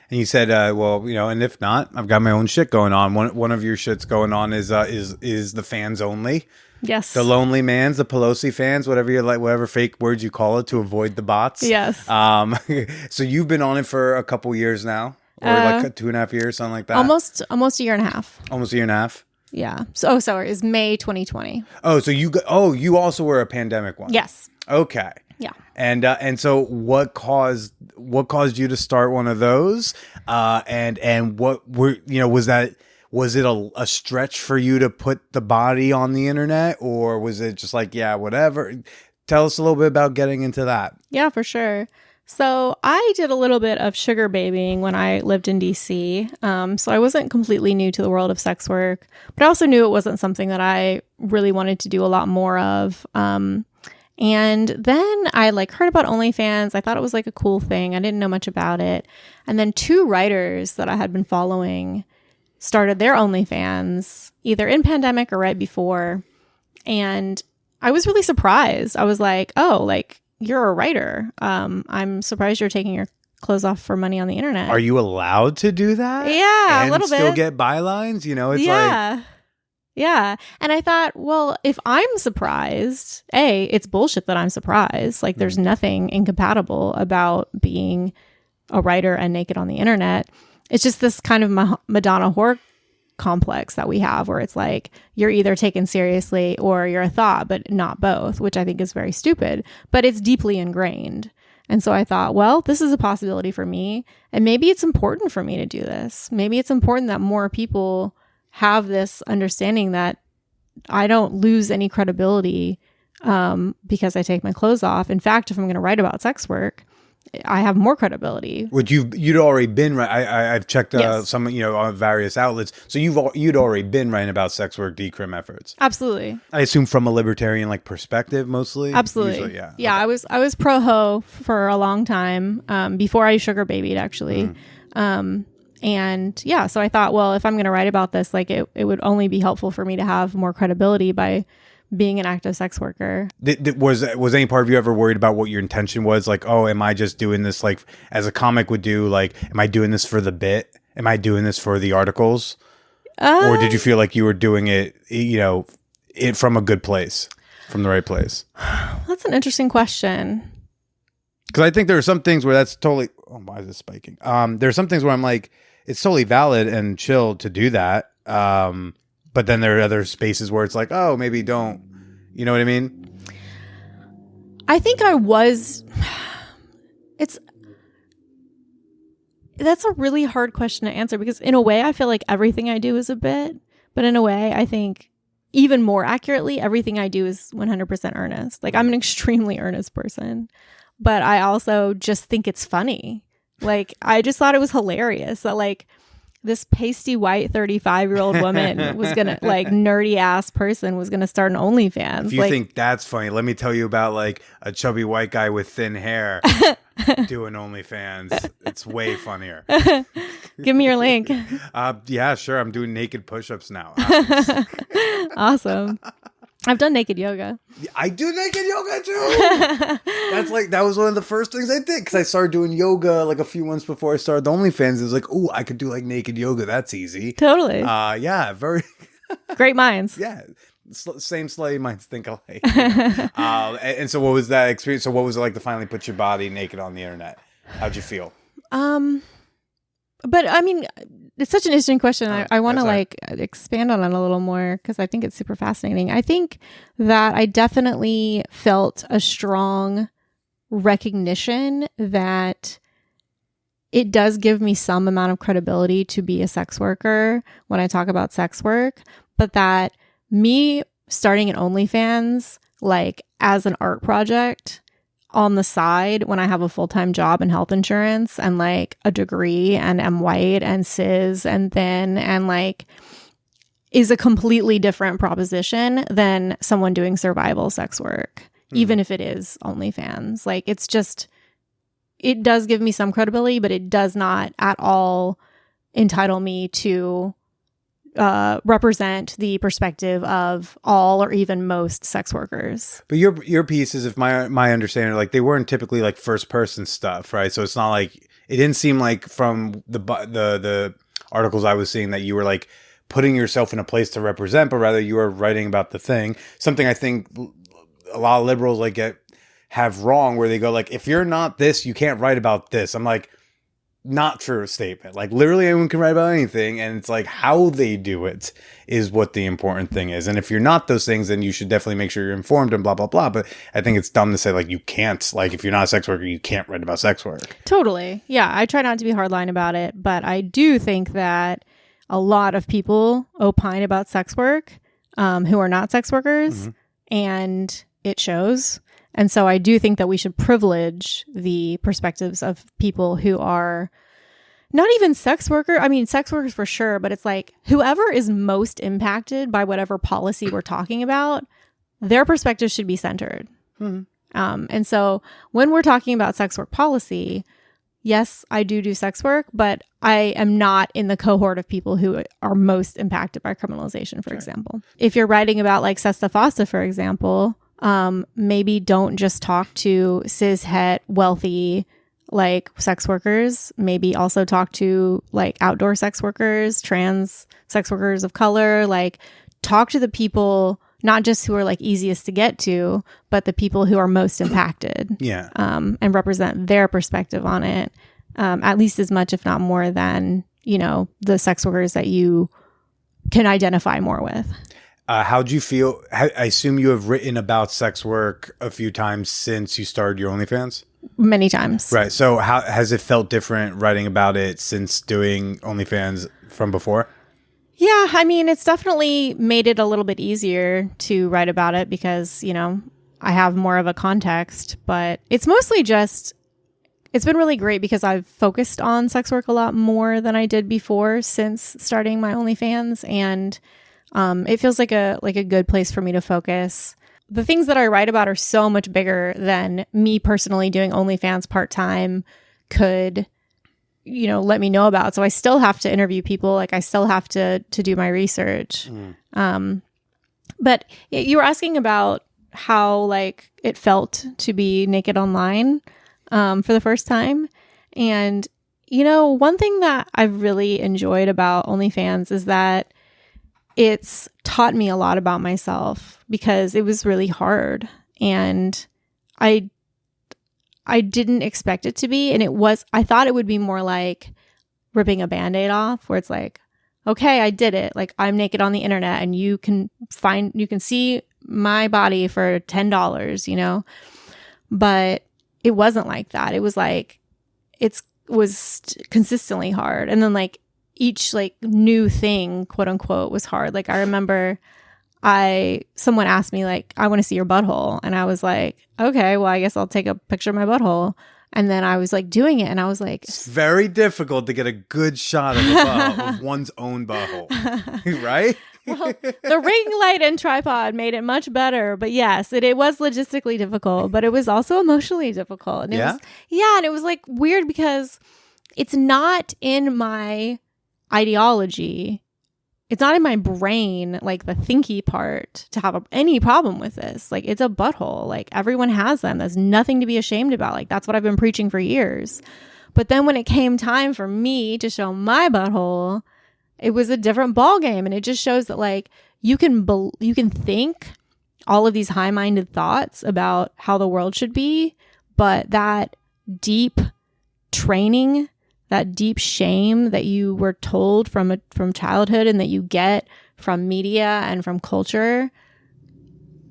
And you said, well, you know, and if not, I've got my own shit going on. One of your shits going on is the fans only. Yes. The lonely mans, the Pelosi fans, whatever you like, whatever fake words you call it to avoid the bots. Yes. So you've been on it for a couple years now, or like 2.5 years, something like that. Almost a year and a half. Almost a year and a half. Yeah. So sorry, it's May 2020. Oh, so you also were a pandemic one. Yes. Okay. Yeah. And so what caused you to start one of those? And what were, you know, was it a stretch for you to put the body on the internet, or was it just like, yeah, whatever? Tell us a little bit about getting into that. Yeah, for sure. So I did a little bit of sugar babying when I lived in DC. So I wasn't completely new to the world of sex work, but I also knew it wasn't something that I really wanted to do a lot more of. And then I like heard about OnlyFans. I thought it was like a cool thing. I didn't know much about it. And then 2 writers that I had been following started their OnlyFans either in pandemic or right before. And I was really surprised. I was like, oh, like you're a writer. I'm surprised you're taking your clothes off for money on the internet. Are you allowed to do that? Yeah, a little bit. And still get bylines? You know, it's like... Yeah. And I thought, well, if I'm surprised, it's bullshit that I'm surprised. Like there's nothing incompatible about being a writer and naked on the internet. It's just this kind of Madonna whore complex that we have where it's like you're either taken seriously or you're a thought, but not both, which I think is very stupid, but it's deeply ingrained. And so I thought, well, this is a possibility for me. And maybe it's important for me to do this. Maybe it's important that more people have this understanding that I don't lose any credibility because I take my clothes off. In fact, if I'm going to write about sex work, I have more credibility. Which you'd already been. I've checked Yes. some, you know, on various outlets. So you'd already been writing about sex work decrim efforts. Absolutely. I assume from a libertarian like perspective, mostly. Absolutely. Usually, yeah. Yeah. Okay. I was pro ho for a long time before I sugar babied, actually. And yeah, so I thought, well, if I'm going to write about this, like it would only be helpful for me to have more credibility by being an active sex worker. Was any part of you ever worried about what your intention was? Like, oh, am I just doing this like as a comic would do? Like, am I doing this for the bit? Am I doing this for the articles? Or did you feel like you were doing it, you know, from a good place? from the right place? That's an interesting question. Because I think there are some things where that's totally. Oh, why is this spiking? There are some things where I'm like, it's totally valid and chill to do that. But then there are other spaces where it's like, oh, maybe don't. You know what I mean? I think I was. That's a really hard question to answer because in a way I feel like everything I do is a bit, but in a way I think even more accurately everything I do is 100% earnest. Like I'm an extremely earnest person, but I also just think it's funny. Like I just thought it was hilarious that like this pasty white 35-year-old woman was gonna like nerdy ass person was gonna start an OnlyFans. If you think that's funny, let me tell you about like a chubby white guy with thin hair doing OnlyFans. It's way funnier. Give me your link. Yeah, sure. I'm doing naked push-ups now. Awesome. I've done naked yoga. I do naked yoga too. That was one of the first things I did because I started doing yoga like a few months before I started the OnlyFans. It was like, oh, I could do like naked yoga. That's easy. Totally. Yeah, very great minds. Yeah, same slutty minds think alike. And so, what was that experience? So, what was it like to finally put your body naked on the internet? How'd you feel? But I mean, it's such an interesting question. I want to like expand on it a little more because I think it's super fascinating. I think that I definitely felt a strong recognition that it does give me some amount of credibility to be a sex worker when I talk about sex work, but that me starting an OnlyFans like as an art project on the side when I have a full-time job and health insurance and like a degree and am white and cis and thin and like is a completely different proposition than someone doing survival sex work, even if it is OnlyFans. Like it's just, it does give me some credibility, but it does not at all entitle me to represent the perspective of all or even most sex workers. But your pieces, if my understanding, like they weren't typically like first person stuff, right? So it's not like it didn't seem like from the articles I was seeing that you were like putting yourself in a place to represent, but rather you were writing about the thing. Something I think a lot of liberals like have wrong, where they go like, if you're not this, you can't write about this. I'm like, not true statement. Like literally anyone can write about anything, and it's like how they do it is what the important thing is. And if you're not those things, then you should definitely make sure you're informed and blah blah blah. But I think it's dumb to say like you can't, like if you're not a sex worker, you can't write about sex work. Totally. Yeah, I try not to be hardline about it, but I do think that a lot of people opine about sex work who are not sex workers, and it shows. And so I do think that we should privilege the perspectives of people who are not even sex worker. I mean, sex workers for sure, but it's like whoever is most impacted by whatever policy we're talking about, their perspective should be centered. And so when we're talking about sex work policy, yes, I do sex work, but I am not in the cohort of people who are most impacted by criminalization, for example. If you're writing about like Sesta Fossa, for example, maybe don't just talk to cis het wealthy like sex workers. Maybe also talk to like outdoor sex workers, trans sex workers of color. Like talk to the people not just who are like easiest to get to, but the people who are most impacted. Yeah. And represent their perspective on it, at least as much, if not more than, you know, the sex workers that you can identify more with. How'd you feel? I assume you have written about sex work a few times since you started your OnlyFans? Many times. Right. So how has it felt different writing about it since doing OnlyFans from before? Yeah, I mean, it's definitely made it a little bit easier to write about it because, you know, I have more of a context, but it's mostly just, it's been really great because I've focused on sex work a lot more than I did before since starting my OnlyFans, and it feels like a good place for me to focus. The things that I write about are so much bigger than me personally doing OnlyFans part-time could, you know, let me know about. So I still have to interview people. Like I still have to do my research. But you were asking about how like it felt to be naked online for the first time. And, you know, one thing that I've really enjoyed about OnlyFans is that it's taught me a lot about myself because it was really hard, and I didn't expect it to be. And I thought it would be more like ripping a Band-Aid off, where it's like, okay, I did it. Like, I'm naked on the internet and you can see my body for $10, you know? But it wasn't like that. It was like, it was consistently hard. And then like each like new thing, quote unquote, was hard. Like, I remember someone asked me like, I want to see your butthole. And I was like, okay, well, I guess I'll take a picture of my butthole. And then I was like doing it, and I was like, it's very difficult to get a good shot of one's own butthole, right? Well, the ring light and tripod made it much better. But yes, it was logistically difficult, but it was also emotionally difficult. And and it was like weird because it's not in my ideology. It's not in my brain, like the thinky part, to have any problem with this. Like, it's a butthole. Like, everyone has them. There's nothing to be ashamed about. Like, that's what I've been preaching for years. But then when it came time for me to show my butthole, it was a different ballgame. And it just shows that, like, you can think all of these high-minded thoughts about how the world should be, but that deep training, that deep shame that you were told from childhood and that you get from media and from culture,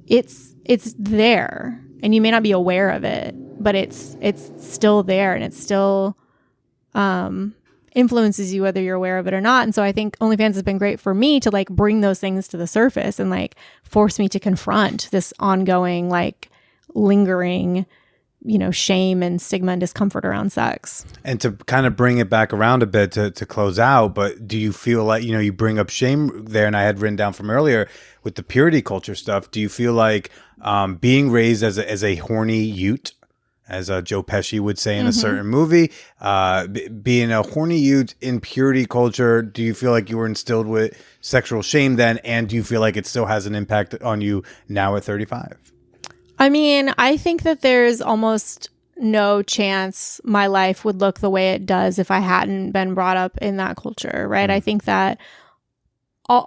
it's there, and you may not be aware of it, but it's still there, and it still influences you whether you're aware of it or not. And so I think OnlyFans has been great for me to like bring those things to the surface and like force me to confront this ongoing, like, lingering, you know, shame and stigma and discomfort around sex. And to kind of bring it back around a bit to close out, but do you feel like, you know, you bring up shame there, and I had written down from earlier with the purity culture stuff, do you feel like being raised as a horny ute, as Joe Pesci would say in a certain movie, being a horny ute in purity culture, do you feel like you were instilled with sexual shame then, and do you feel like it still has an impact on you now at 35? I mean, I think that there's almost no chance my life would look the way it does if I hadn't been brought up in that culture, right? I think that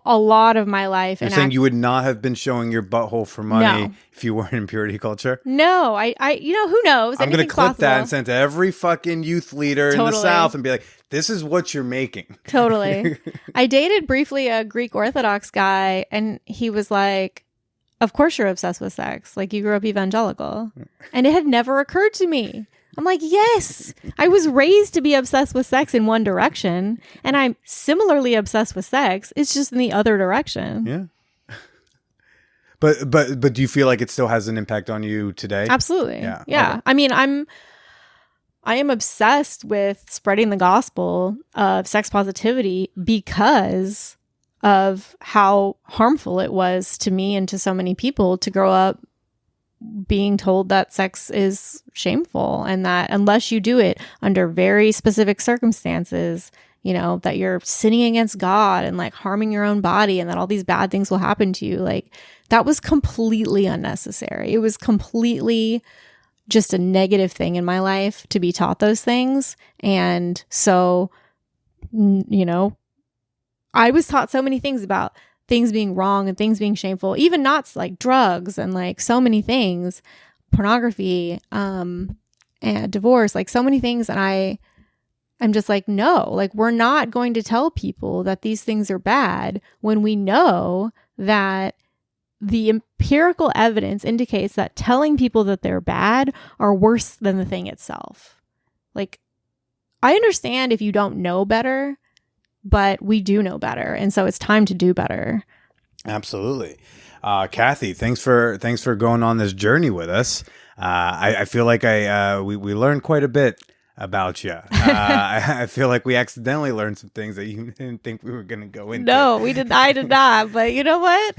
a lot of my life... You're saying you would not have been showing your butthole for money if you weren't in purity culture? No, I you know, who knows? I'm going to clip that and send to every fucking youth leader in the South and be like, this is what you're making. Totally. I dated briefly a Greek Orthodox guy, and he was like, of course you're obsessed with sex. Like, you grew up evangelical. And it had never occurred to me. I'm like, yes, I was raised to be obsessed with sex in one direction, and I'm similarly obsessed with sex. It's just in the other direction. Yeah. But do you feel like it still has an impact on you today? Absolutely. Yeah. Okay. I mean, I am obsessed with spreading the gospel of sex positivity because of how harmful it was to me and to so many people to grow up being told that sex is shameful, and that unless you do it under very specific circumstances, you know, that you're sinning against God and like harming your own body, and that all these bad things will happen to you. Like, that was completely unnecessary. It was completely just a negative thing in my life to be taught those things. And so, you know, I was taught so many things about things being wrong and things being shameful, even not like drugs and like so many things, pornography, and divorce, like so many things. And I'm just like, no, like, we're not going to tell people that these things are bad when we know that the empirical evidence indicates that telling people that they're bad are worse than the thing itself. Like, I understand if you don't know better, but we do know better. And so it's time to do better. Absolutely. Cathy, thanks for going on this journey with us. I feel like we learned quite a bit about you. I feel like we accidentally learned some things that you didn't think we were going to go into. No, we did. I did not. But you know what?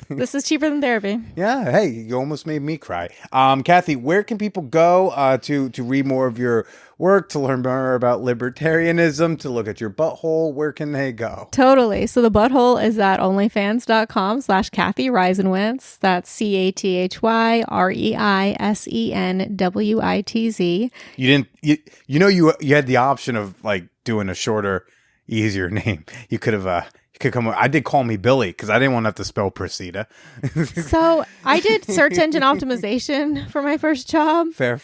This is cheaper than therapy. Yeah. Hey, you almost made me cry. Cathy, where can people go to read more of your work, to learn more about libertarianism, to look at your butthole? Where can they go? Totally. So the butthole is at onlyfans.com/Cathy Reisenwitz. That's CathyReisenwitz. You had the option of like doing a shorter, easier name. You could have You could come. I did Call Me Billy because I didn't want to have to spell Procida. So I did search engine optimization for my first job. Fair.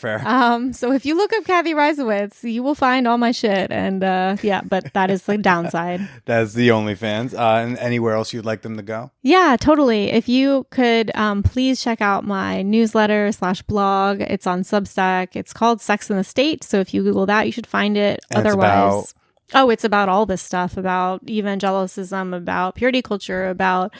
So if you look up Cathy Reisenwitz, you will find all my shit. And yeah, but that is the downside. That's the OnlyFans. And anywhere else you'd like them to go? Yeah, totally. If you could please check out my newsletter / blog. It's on Substack. It's called Sex in the State. So if you Google that, you should find it. And otherwise, it's about all this stuff, about evangelicism, about purity culture, about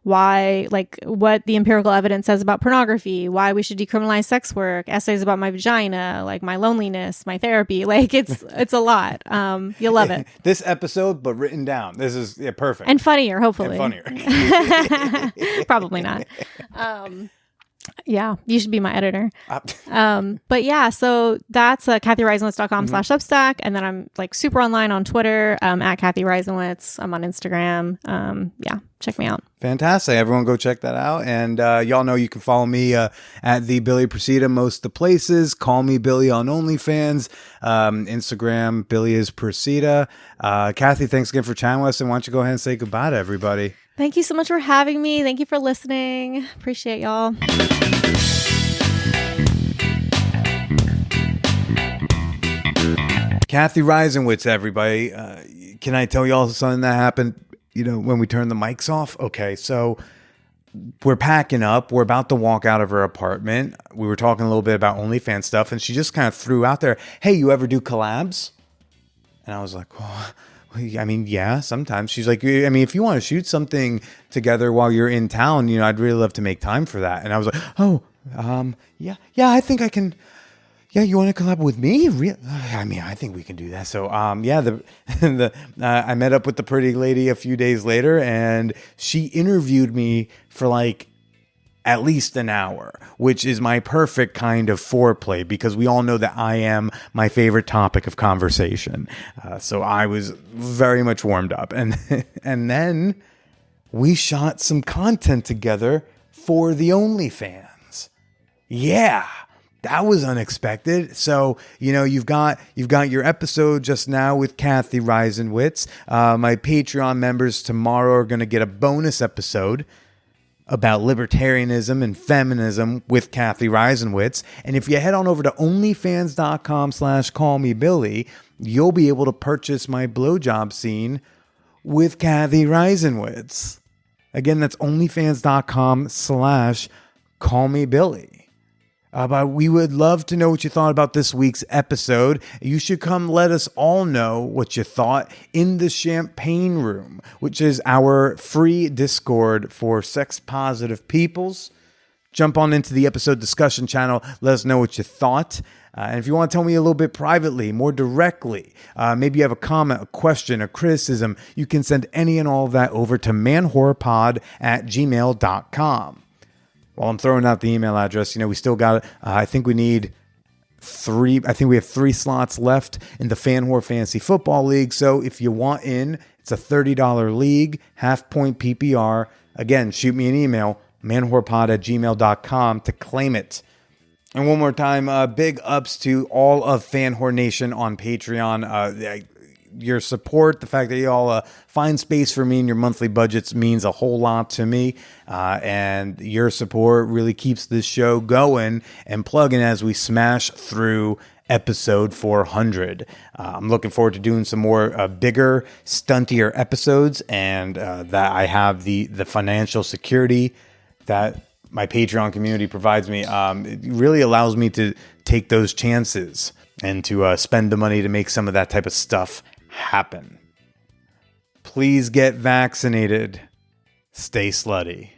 why, like, what the empirical evidence says about pornography, why we should decriminalize sex work, essays about my vagina, like my loneliness, my therapy. Like, it's a lot. You'll love it. This episode, but written down. This is perfect. And funnier, hopefully. And funnier. Probably not. Yeah, you should be my editor. But yeah, so that's CathyReisenwitz.com /Substack. And then I'm like super online on Twitter at Cathy Reisenwitz. I'm on Instagram. Yeah, check me out. Fantastic. Everyone go check that out. And y'all know you can follow me at the Billy Procida most of the places. Call me Billy on OnlyFans. Instagram, Billy is Procida. Cathy, thanks again for chatting with us. And why don't you go ahead and say goodbye to everybody? Thank you so much for having me. Thank you for listening. Appreciate y'all. Cathy Reisenwitz, everybody. Can I tell y'all something that happened, when we turned the mics off? Okay, so we're packing up. We're about to walk out of her apartment. We were talking a little bit about OnlyFans stuff, and she just kind of threw out there, hey, you ever do collabs? And I was like, oh, I mean, yeah, sometimes. She's like, I mean, if you want to shoot something together while you're in town, I'd really love to make time for that. And I was like, oh, yeah, I think I can. Yeah, you want to collab with me? I mean, I think we can do that. So, yeah, I met up with the pretty lady a few days later, and she interviewed me for like at least an hour, which is my perfect kind of foreplay because we all know that I am my favorite topic of conversation. So I was very much warmed up. And then we shot some content together for the OnlyFans. Yeah. That was unexpected. So, you've got your episode just now with Cathy Reisenwitz. My Patreon members tomorrow are going to get a bonus episode about libertarianism and feminism with Cathy Reisenwitz. And if you head on over to onlyfans.com /callmebilly, you'll be able to purchase my blowjob scene with Cathy Reisenwitz. Again, that's onlyfans.com /callmebilly. But we would love to know what you thought about this week's episode. You should come let us all know what you thought in the Champagne Room, which is our free Discord for sex-positive peoples. Jump on into the episode discussion channel. Let us know what you thought. And if you want to tell me a little bit privately, more directly, maybe you have a comment, a question, a criticism, you can send any and all of that over to manwhorepod@gmail.com. While I'm throwing out the email address, we still got, I think we have 3 slots left in the Fan Whore Fantasy Football League. So if you want in, it's a $30 league, half point PPR. Again, shoot me an email, manwhorepod@gmail.com to claim it. And one more time, big ups to all of Fan Whore Nation on Patreon. Your support, the fact that y'all find space for me in your monthly budgets means a whole lot to me. And your support really keeps this show going and plugging as we smash through episode 400. I'm looking forward to doing some more bigger, stuntier episodes, and that I have the financial security that my Patreon community provides me. It really allows me to take those chances and to spend the money to make some of that type of stuff happen. Please get vaccinated. Stay slutty.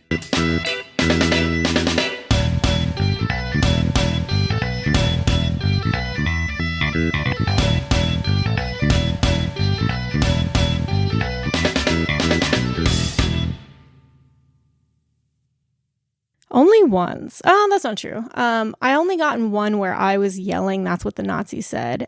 Only once. Oh, that's not true. I only gotten one where I was yelling, "That's what the Nazis said."